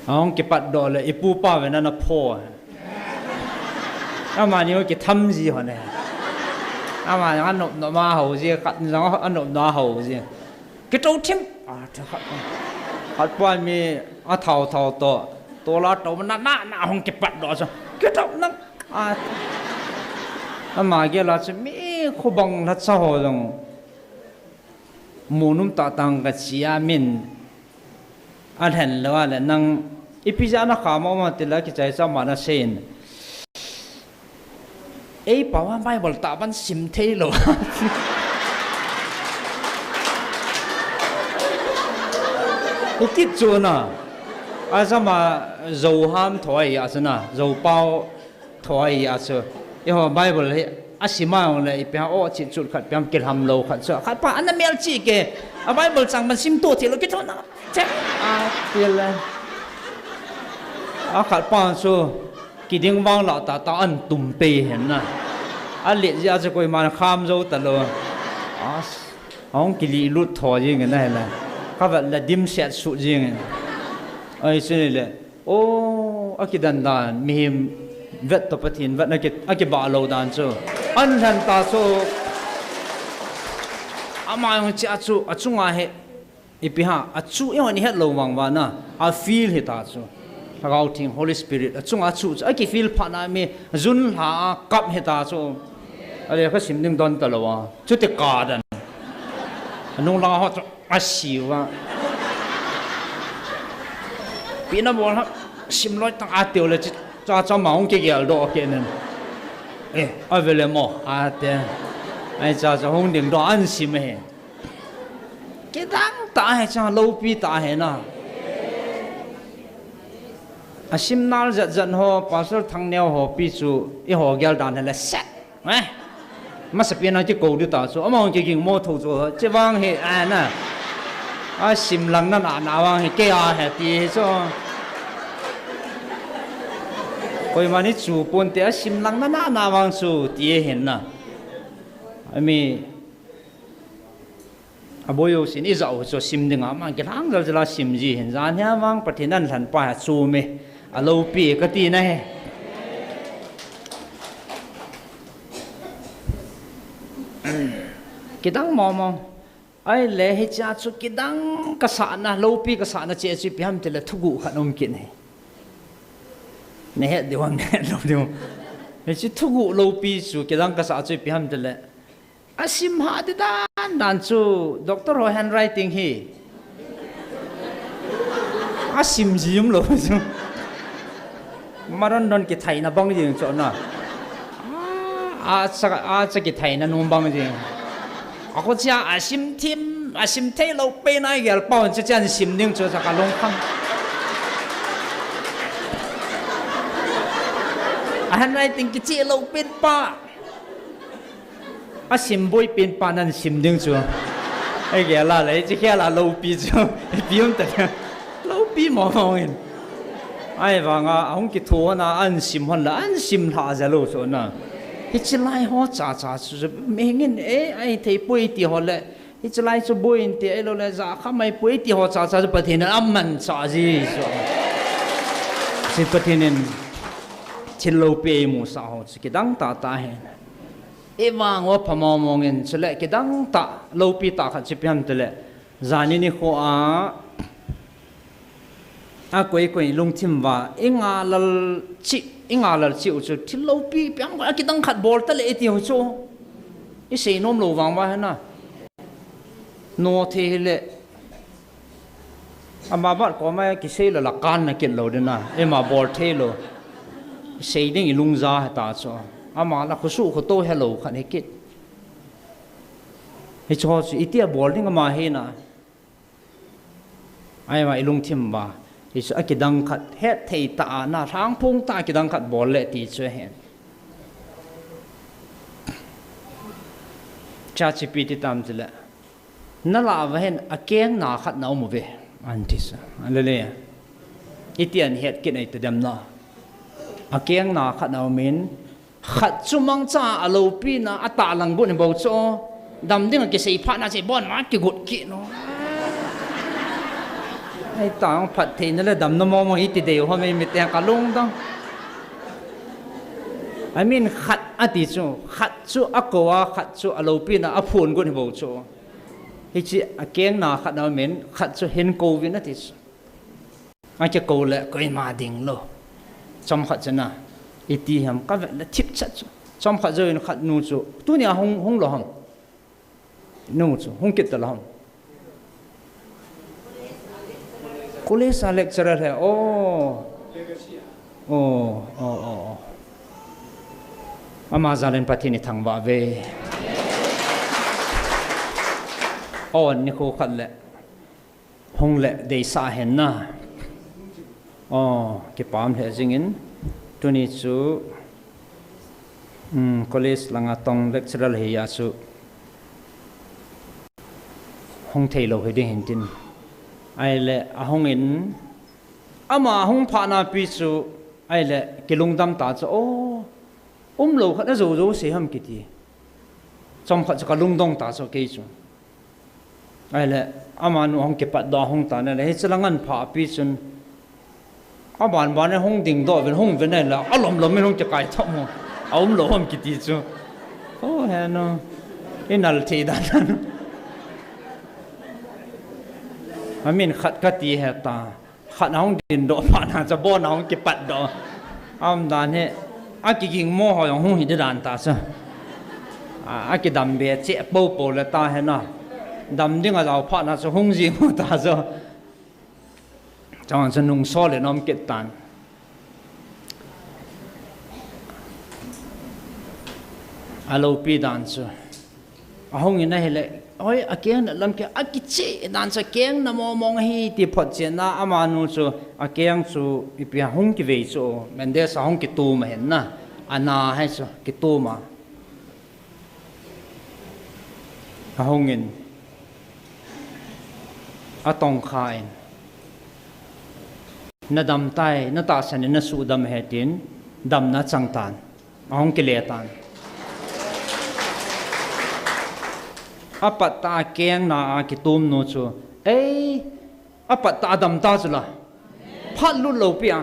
ông cái bắt đồ là ipu pa về nó phô mà nhiều cái thâm gì hả này mà ăn nộp nó ma hầu gì cắt nó ăn nộp nó hầu gì cái trâu thêm hạt quan mi thầu to là trâu nó không cái bắt đồ sao cái trâu nó mà cái là chỉ mi khu bằng là sao rồi munum ta tang ka chia min an hen lawa le nang ipijana khama ma tila ki chai sa mana sen ei pawa bible ta ban sim thei lo ikit chuna asama zo ham thoi asana zo pao thoi asu yo bible he asima le ipia o chi chut khat piam kil ham lo khat so khat pa an mel chi ke a bible chang man sim to thilo ki thona che a til a khat pa so ki ding wang la ta ta an tum pe hen na a le ja je koi man kham zo ta lo as ong ki li lut tho jing na la ka va la dim set su jing ai sin le o akidan dan mihim vet to pathin vet na ki ba lo dan so an han ta so ama yung chi achu achunga he ipiha achu yo ni het lo wang wa na a feel he ta so thagau thing holy spirit achunga chu aki feel phana me zun ha kap he ta so ale kha sim ding don ta lo wa chu te ka dan anung la ho a siwa pina bol ha sim loi tang a teu le cha maung ke gel do ke nen a vele mo a te ai cha hong ding do an sim he ke dang ta he cha lo pi ta he na a sim nal zat ho pastor thang neo ho pi chu i ho gel dan le set mà sắp biến nó chỉ cầu được ta số, mà ông chỉ kinh mua thầu số, chỉ vang hệ na, sim lăng na vang hệ kia hệ thì số, coi mà ní chủ bốn thì sim lăng na vang số thì hiện na, ami, bôi yo xin ít dạo số sim đừng mà cái thằng đó là sim gì hiện ra nhá vang, bắt thiên thần pa số me, lâu pi cái tí này. Kidang mong ai le he cha chu kidang ka sa na lopi ka sa na che chu piam te le thugu khanom kin he ne he de wang ne lo de he chu thugu lopi chu kidang ka sa chu piam te le asim ha de dan chu doctor ho handwriting hi asim jim lo chu maron don ki thai na bang jing cho na a cha ki thai na num bang jing ako siya asim te lo pe na gel pa on siya sim ning cho sa kalong khang ahan rai ting ki chi lo pin pa asim boy pin pa nan sim ning cho ai gel la le chi kya la lo pi cho pi on ta lo pi mo mo in ai wa nga ong ki tho na an sim hon la an sim tha za lo so na it's like hot cha mengin ai thei pui ti hole it's like so boin ti elo le za khamai pui ti hot cha pathin amman cha ji so si pathin chilo pe mu sa ho ki dang ta he e wang wa phamo mongin chele ki dang ta lo pi ta kha chi piam tele zani ni kho a koi lung thim wa inga lal chi u chu thilo pi piang ba ki dang khat bol ta le ti ho chu i sei nom lo wang wa na no the le ama ba ko ma ki sei la kan na kin lo de na e ma bol the lo sei ding i lung za ta chu ama la khu su khu to hello khan he kit he cho chu itia bol ding ma he na ai ma i lung thim ba is a kidang khat het thei ta na thang phung ta kidang khat bol le ti che hen cha chi pi ti tam chile na la wa hen a keng na khat na mu ve an ti sa ale le itian het ki nei te dam na a keng na khat na min khat chumang cha alo pi na ata lang bu ni bo cho dam ding ki sei pha na sei bon ma ki gut ki no ai tang phát thì nó là đầm nó mò ít thì đều hôm nay mình tiền cả lung đó, I mean khát chú akwa khát chú alopin à phun của你冇做，迄只啊驚那khát nào mình khát chú hen cầu viên đó thì, ai chỉ cầu lệ coi mà đỉnh lo, trong khát chân à, ít thì ham cái vật là thiếp chất, trong khát rồi nó khát nụ chú, tu nhà hông lo hông, nụ chú hông kết lo hông. college lecturer he ama zalen patini thangwa ve ni ko khat le hong le de sa hen na ki pam he jingin tuni chu college langa tong lecturer he ya chu hong thei lo he ding hin tin ai le a hong in ama hong pha na pi chu ai le kilung dam ta chu lo khat na zo se ham ki ti chom khat ka lung dong ta chu ke chu ai le ama nu hong ke pat da hong ta na le he chalangan pha pi chun ban ban hong ding do ven hong ven la alom lom me hong cha kai thom mo lo ham ki ti chu he no inal the da na amin khat ka ti he ta khat hong din do pa na cha bo na hong ke pat do dan he ki ging mo ho hong hi de dan ta sa ki dam be che po la ta he na dam ding a lao pha na cha hong ji mo ta so chang san nung so le nom ke tan alo pi dan so hong ina hele oi akian lam ke akiche dan sa keng na mo mong hi ti phot chen na amanu chu akiang chu ipia hong ki ve chu mende sa hong ki tu ma hen na ana hai chu ki tu ma hongin atong khain na dam tai na ta san na su dam hetin dam na changtan hong ki le tan apat ta keng na ki tum no chu apat ta dam ta chula phat lu lo pia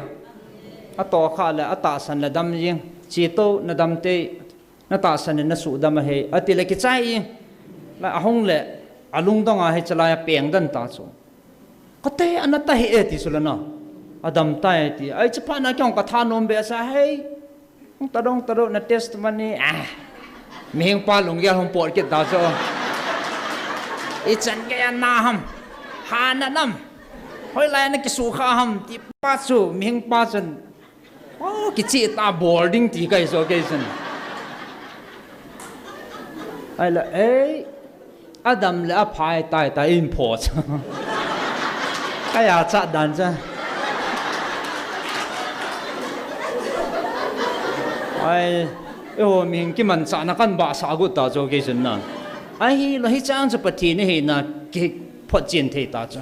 ato kha la ata san la dam jing chi to na dam te na ta san na su dam he ati le ki chai la ahong le alung dong a he chala ya peng dan ta chu ko te anata he ti sula na adam ta ti ai cha pa na kyong ka tha nom be sa he ta dong na test mani mehing pa lung ya hong por ke da so ichan ke na ham hana nam hoi lai na ki su kha ham ti pa chu ming pa chan ki chi ta boarding ti kai so ke san ai la adam le a phai tai import kaya cha dan cha ai ming ki man cha na kan ba sa gu ta so ke san na ai lo hi chang cha pati ne he na ki phot chin the ta cha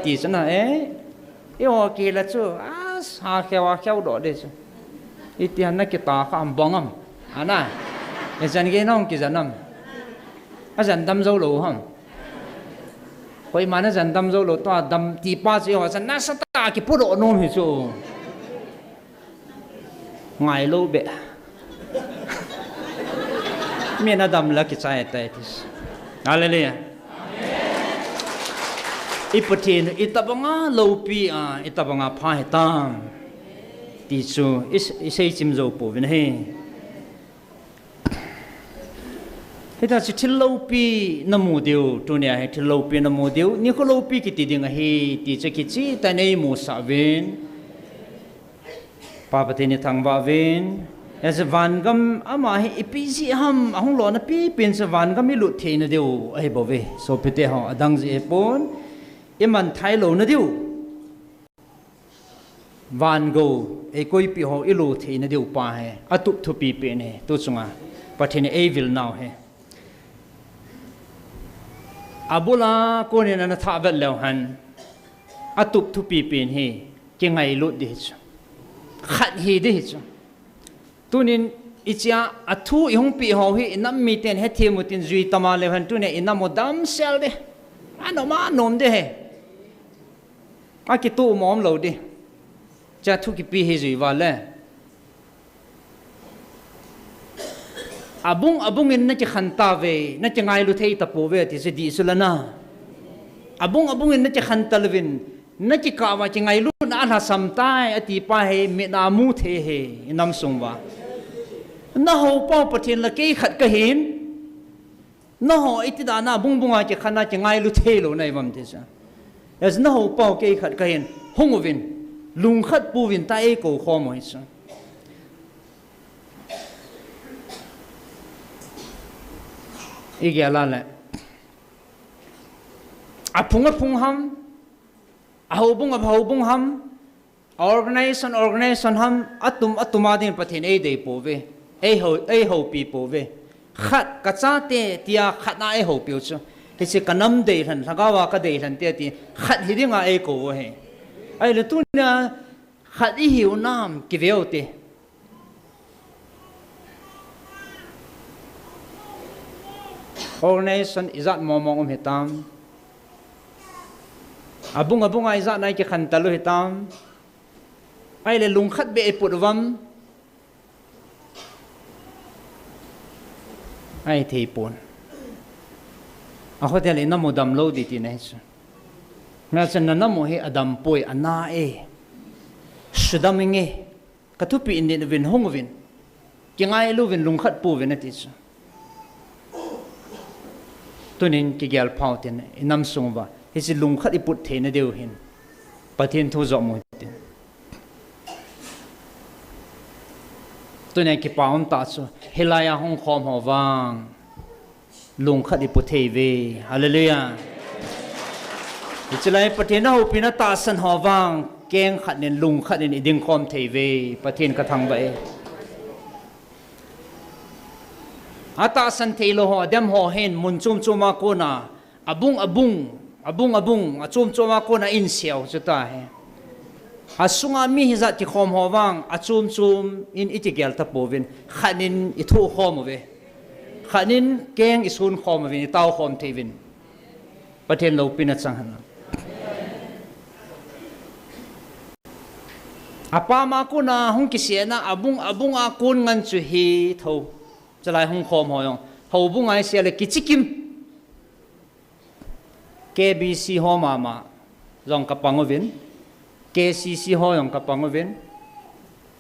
ti cha na ki la chu sa khewa kheu do de chu itian na ki ta kham bongam ana jan ge nong ki janam jan dam zo lo ham koi mana jan dam zo lo to dam ti pa chi ho san na sa ta ki pu ro nom hi chu ngai lo be miền Adam là cái trái tay thế, Hallelujah. Ipatin itabanga lopi itabanga phai tam, ti chu isay chim zo po vin he. Hita si thil lopi namu deu tunia he thil lopi namu deu ni ko lopi ki ti ding he ti che ki chi ta nei mu sa vin. Papati ni thang ba vin. As a van gam ama hi ipisi ham ahong lo na pi pin sa van gam mi lut the na deu ai bo ve so pete ho adang ji pon iman thai lo na deu van go koi pi ho ilu the na deu pa he atup thu pi pe ne tu chunga pathin e vil now he abula ko ne na tha vel lo han atup thu pi pen he ke ngai lut di chu khat hi di chu tunin ichia athu ihong pi ho hi inam mi ten he thimutin zui tama le han tune inam modam sel de ma nom de he ki tu mom lo de cha thu ki pi he zui wa le abung in na chi khanta ve na chi ngai lu thei ta po ve ti se di sulana abung in na chi khanta levin na chi ka wa chi ngai lu na la sam tai ati pa he me na mu the he inam sung wa na ho pa pathin la ke khat ka hin na ho itida na bunga che khana che ngai lu the lo nai bam te sa as na ho pau ke khat ka hin hungovin lung khat puwin ta e ko kho mo hisu igala le apung ham ahobung ham organization ham atuma din pathin e dei pove e ho pi pove khat ka cha te tia khat na e ho piu chu ti se kanam dei han thagawa ka dei han te ti khat hi dinga e ko he ai le tu na khat hi hiu nam ki veo te organization izat momong hitam abung ai za nai ki khan talu hitam ai le lung khat be e putwam ai thei pon a hotel in namo dam lo di ti nei chu na chan na namo he adam poi ana e shudaminge katupi in din vin hongwin ki ngai lu vin lung khat pu vin ati chu tunin ki gyal phautin inam sungwa hisi lung khat iput theina deu hin pathin thu zo mo tin tunin ki paum ta chu hilaya hong khom ho wang lung khat iput thei ve hallelujah ichilai pathina ho pina ta san ho wang keng khat nin lung khat nin iding khom thei ve pathin ka thang ba e ata san theilo ho dem ho hen mun chum chuma ko na abung achum chuma ko na in siao chuta he asunga mi hi za ti khom ho wang achum in itigel ta povin khanin I thu khom ve khanin keng isun khom ve tau khom thevin pathen lo pina chang han apa ma ko na hung ki se na abung a kun ngan chu hi tho chalai hung khom hoyong ho bungai se le kichikim KBC ho mama jong kapangovin KCC ho yong kapangovin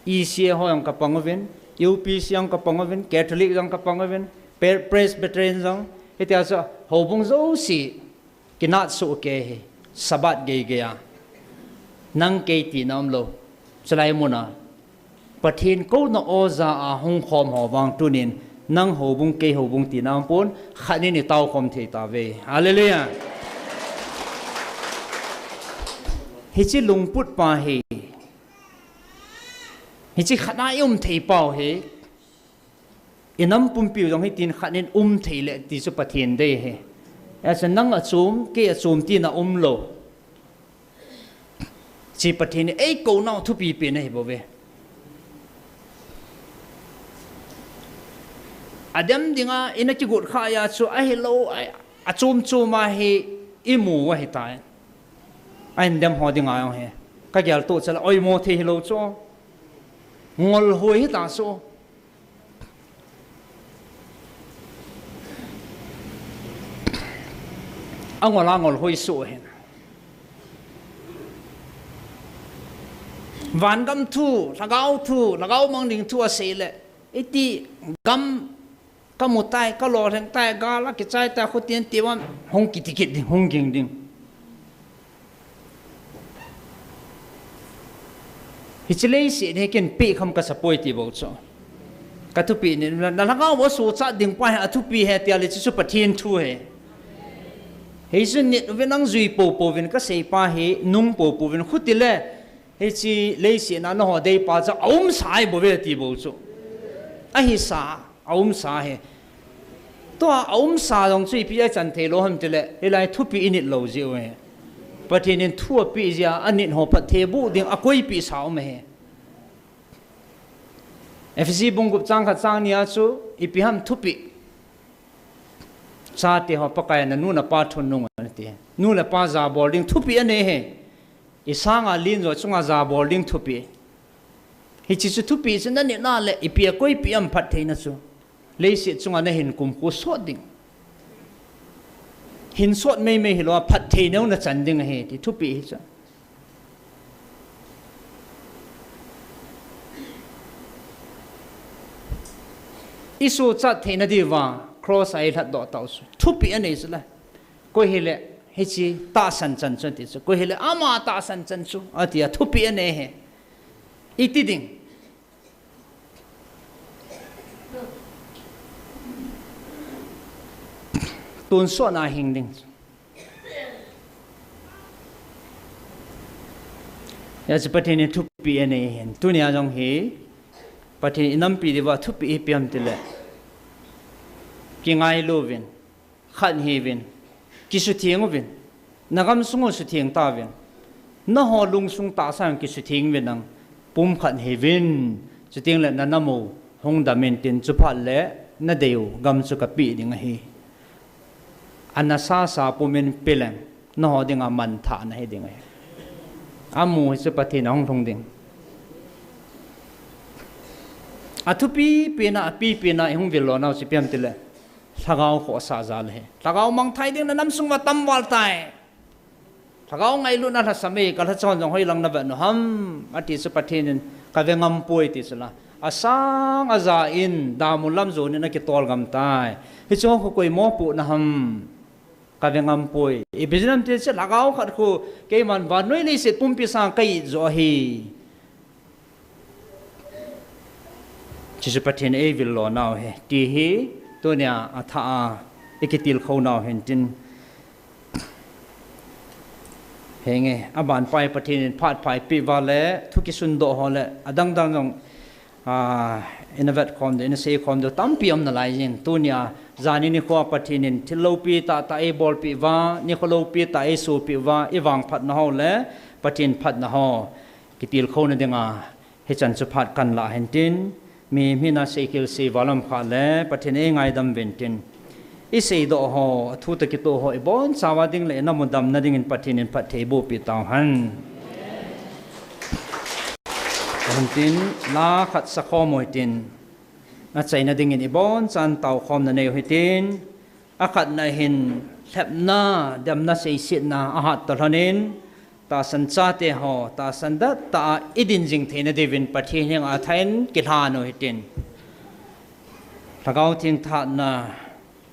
EC ho yong kapangovin UPC yong kapangovin Catholic yong kapangovin Presbyterian jong itia so ho bung zo si kinat su ke he sabat ge ge ya nang ke ti nam lo chalai muna pathin ko na oza a hung khom ho wang tunin nang ho bung ke ho bung ti nam pon khani ni tau khom thei ta ve hallelujah hichi lungput pa he hichi khana thei pau he inam pumpi jong hi tin khanin thei le ti su pathin de he asa nang achum ke achum ti na lo chi pathin e ko na thu pi pe nei bo ve adam dinga ina ki gut kha ya chu a hello achum chuma he imu wa hi tai anh đem họ đi ngài he cái gì tổ chức là oi mo thì lâu cho ngol hoi ta so ông ngol ngol hoi so he van gam thu lagao mang ding thu ase le iti gam một tay ka lo thang tay ga la ki chai ta khu tien ti wan hong ki tikit ding hong ging ding hichilei si ne ken pe kham ka sapoi ti bo cho ka tu pi ni na langa wo su cha ding pa ha tu pi he tia le chu pathin thu he he sun ni venang zui po vin ka sei pa he nung po vin khutile he chi le si na no dei pa cha sai bo ve ti bo cho a hi sa sa he to sa dong chui pi a chan the lo ham tile he lai thu pi init lo ji we pathin in thu pi ja anit ho pa the bu ding a koi pi sao me he FC bungup chang kha chang nia chu ipi ham thu pi cha te ho pakai na nu na pa thun nu an te nu la pa za boarding thu pi ane he isanga lin zo chunga za boarding thu pi hi chi chu thu pi chen na ne na le ipi a koi pi am phat theina chu le si chunga na hin kum ko so ding hin sot me hi lo phat theina na chan ding he ti thu pi hi cha isu cha theina di wa cross ai that do taw su thu pi ane chu la ko hi le hết chi ta san chân chân thì cô hele ama ta san chân chu à thì thu pi anh he ít tiếng tuần số na hình đình ya chỉ bắt hình thu pi anh he tu nia trong he bắt hình năm pi đi vào thu pi piam thì lệ ki ngai lovin khát hevin ki su thieng vin nagam sungo su thieng ta vin na ho lung sung ta sang ki su thieng vin ang pum khát hevin su thieng le na namo hong da men tin chu phat le na deu gam chu ka pi ding hi anasa sa pumen pelem na ho ding a man tha na he ding ai amu su pathin hong thong ding athupi pena hong velo na si piam tile thagao kho sa zal he thagao mang thai ding na nam sung wa tam wal tai thagao ngai lu na tha same ka tha chon jong hoi lang na ba no ham ati su pathin ka ve ngam poi ti sala asang aza in damulam zo ni na ki tol gam tai hi cho ko koi mo pu na ham ka ve ngam poi e bizinam te se lagao khat khu ke man wa noi nei se pum pi sang kai zo hi chi su pathin e vil lo naw he ti hiตัวเนี่ยอาท่าอีกติลเขาหนาวเห็นจินเฮงอาบานไปประเทศพาดไปปีวาเล่ทุกิสุนโดฮอลเล่ดังจงอินเวทคอมเดอินเซคอมเดตั้มปีอมนั่นไรจินตัวเนี่ยจานี่นี่ขวาประเทศนี้ที่เราปีตาเอบอลปีว่านี่เขาเราปีตาเอสูปีว่าอีวังพัดนะฮอลเล่ประเทศพัดนะฮอกิติลเขาเนี่ยเดงาเฮจันสุพัดกันละเห็นจินมีนาเซกิลซีวาลัมขาเล่ประเทศนี้ไงดำเวนตินอิเซโดฮอทูตกิโตฮออีบอนสาวดิ้งเล่นน้ำมันดำนั่นดิ้งประเทศนี้ประเทศบุปิตาหันคนตินลาขัดสักข้อมวยตินอาศัยนั่นดิ้งอีบอนจันเต่าคอมนั่นเองหิตินอาขัดนั่นเห็นแทบหน้าดำน่าเสียสินาอาหัดตะลนินตาสันชาติหอตาสันดัตตาอิดินจิงเทนเดวินประเทศยังอาทัยนกิลาโนหิตินถ้าเขาทิ้งท่านา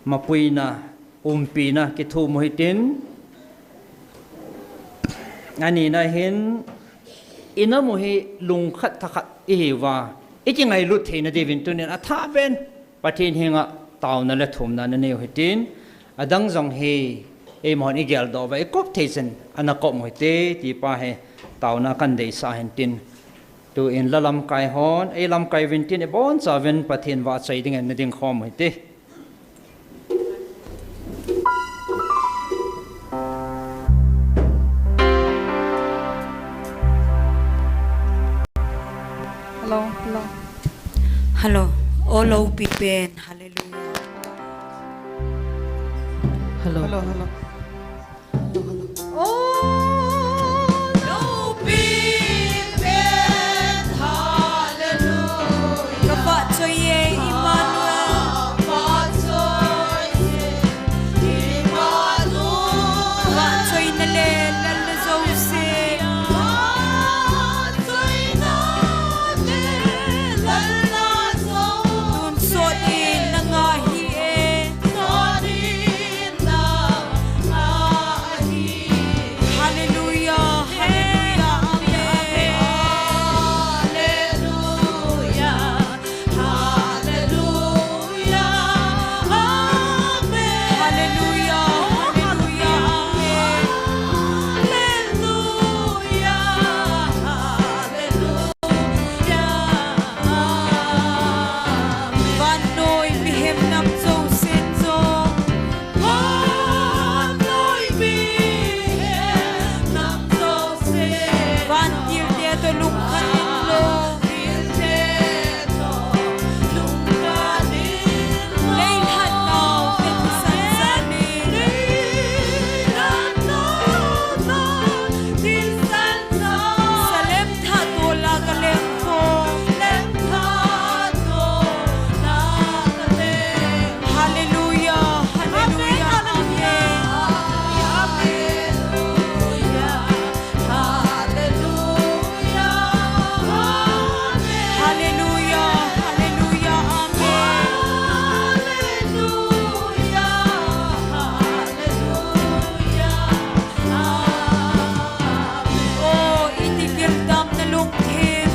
มาปุยนาปีนากิทูมหิตินอันนี้นะเห็นอินามุฮิลุงขัดทักอิฮิวาอีจิงไงลุดเทนเดวินตัวนี้อาท่าเป็นประเทศยังอ่ะตาวนั่นแหละทุ่มนั่นเนี่ยหิตินอดังจงเฮเอมอนอีเกลดอไว้กบเทสันอันนักกบมวยเตที่ป้าเฮตาวนักันเดสาเห็นตินตัวเองละลำไก่ฮอนไอลำไก่วินตินไอบอนซาเวนประเทศว่าใจดิ่งเงินดิ่งข้อมวยเตฮัลโหลโอโลปีเป็นฮัลเลลูยาฮัลโหลโอ้โลปีเป็นฮัลเลลูยากระบะช่วยอิมานูเอลกระบะช่วยอิมานูกระบะช่วยนั่นเลยนั่นเลยโซเซ lungkot.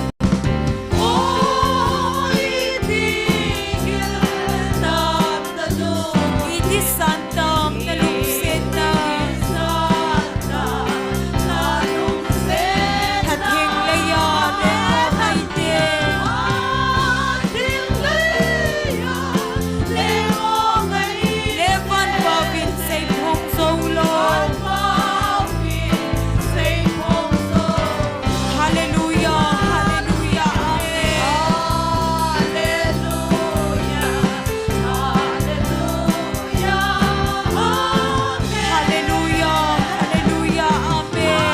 Iti santam na lungsit na hating layanin mo ay Levan babin sa ipong solo. Hallelujah, hallelujah, hallelujah, hallelujah, amen.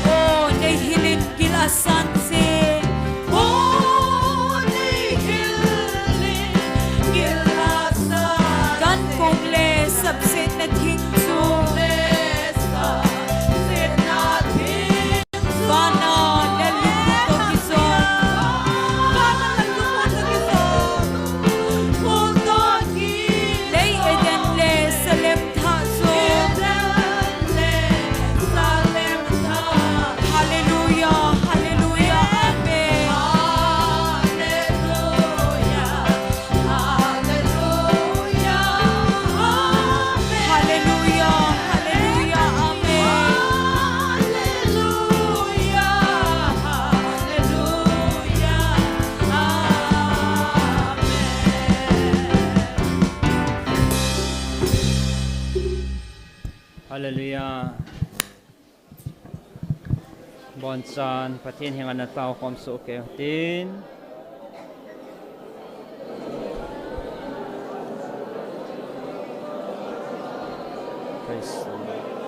Oh, nahihiling gilasan si gan kong le sabsit na tingso. Bana nalungkot o kison. Lay eden le sa lemtaso. Hallelujah, hallelujah, amen. Hallelujah, hallelujah, amen. Hallelujah. Bonsan patin hingan na tao kom so okay tin. Praise the Lord.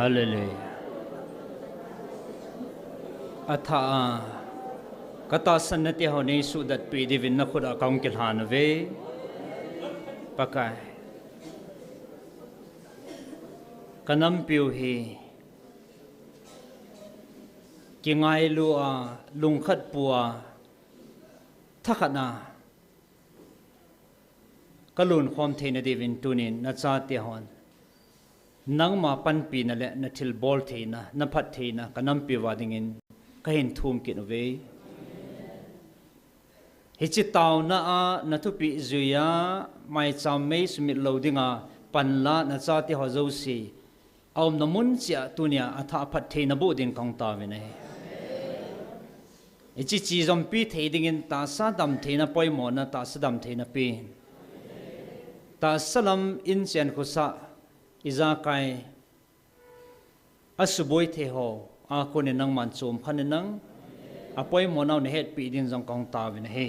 Hallelujah. Atha kata sanati hone sudat pi divin na khud akong kilhan ve pakai kanam piu hi kingai lua lungkhat pua thakana kalun khom theina divin tunin na cha te hon nang ma pan pi na le na thil bol theina na phat theina kanam pi wadingin ka hin thum kin ve hichi taw na a na thu pi zuya mai cham me smit loadinga panla na cha ti ho zo si aum na mun chia tunia atha phat theina bu din kong ta ve ne hichi chi zom pi theidingin ta sa dam theina poi mo na ta sa dam theina pi ta salam in chen khusa iza kai asuboi the ho a ko ne nang man chom khan nang apoi mo naw ne het pi din jong kong ta win he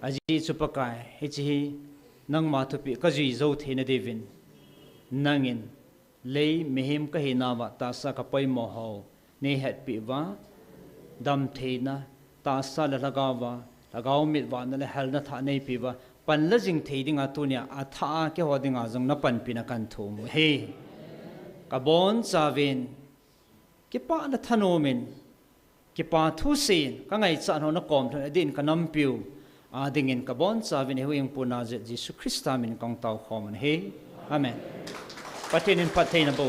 aji chupakai he chi nang ma thu pi ka ji zo the na devin nangin lei mehim ka he na wa ta sa ka poi mo ho ne het pi wa dam the na ta sa la lagawa lagaw mit wa na le hal na tha nei pi wa pan la jing thei dinga tunia a tha ke ho dinga jong na pan pina kan thum he ka bon chawin ki pa na thanomin ki pa thu sin ka ngai cha no na kom thon adin ka nam piu a dingin ka bon chawin he ing puna je Jesus Christ min kong tau khom he amen patin in patin bo